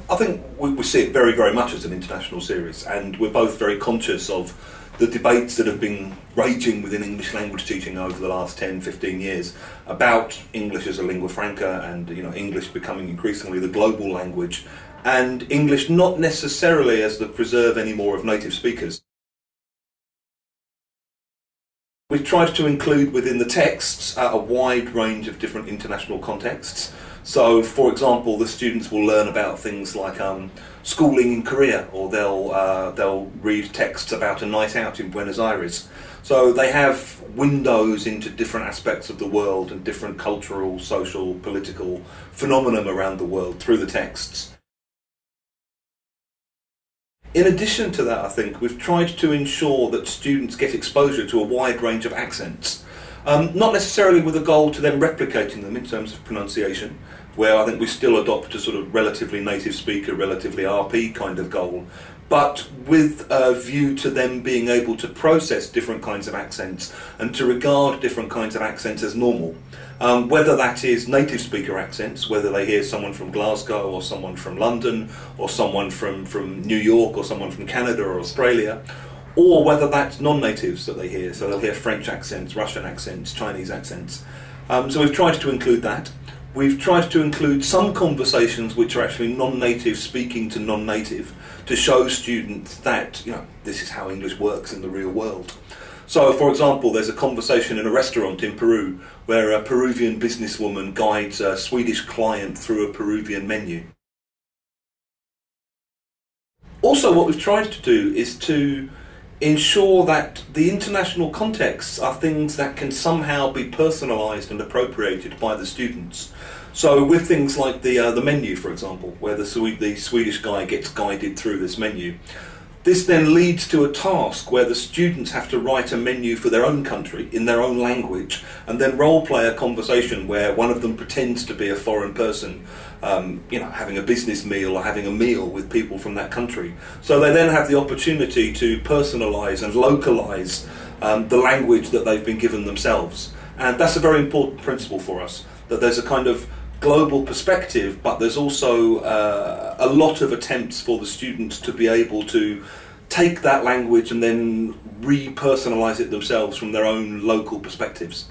I think we see it very, very much as an international series, and we're both very conscious of the debates that have been raging within English language teaching over the last 10, 15 years about English as a lingua franca, and English becoming increasingly the global language, and English not necessarily as the preserve anymore of native speakers. We've tried to include within the texts a wide range of different international contexts. So, for example, the students will learn about things like schooling in Korea, or they'll read texts about a night out in Buenos Aires. So they have windows into different aspects of the world and different cultural, social, political phenomena around the world through the texts. In addition to that, I think we've tried to ensure that students get exposure to a wide range of accents. Not necessarily with a goal to them replicating them in terms of pronunciation, where I think we still adopt a sort of relatively native speaker, relatively RP kind of goal, but with a view to them being able to process different kinds of accents and to regard different kinds of accents as normal. Whether that is native speaker accents, whether they hear someone from Glasgow or someone from London or someone from New York or someone from Canada or Australia, or whether that's non-natives that they hear, so they'll hear French accents, Russian accents, Chinese accents. So we've tried to include that. We've tried to include some conversations which are actually non-native speaking to non-native to show students that this is how English works in the real world. So, for example, there's a conversation in a restaurant in Peru where a Peruvian businesswoman guides a Swedish client through a Peruvian menu. Also, what we've tried to do is to ensure that the international contexts are things that can somehow be personalised and appropriated by the students. So with things like the menu, for example, where the Swedish guy gets guided through this menu, this then leads to a task where the students have to write a menu for their own country in their own language, and then role play a conversation where one of them pretends to be a foreign person, having a business meal or having a meal with people from that country. So they then have the opportunity to personalise and localise the language that they've been given themselves. And that's a very important principle for us, that there's a kind of global perspective, but there's also a lot of attempts for the students to be able to take that language and then re-personalise it themselves from their own local perspectives.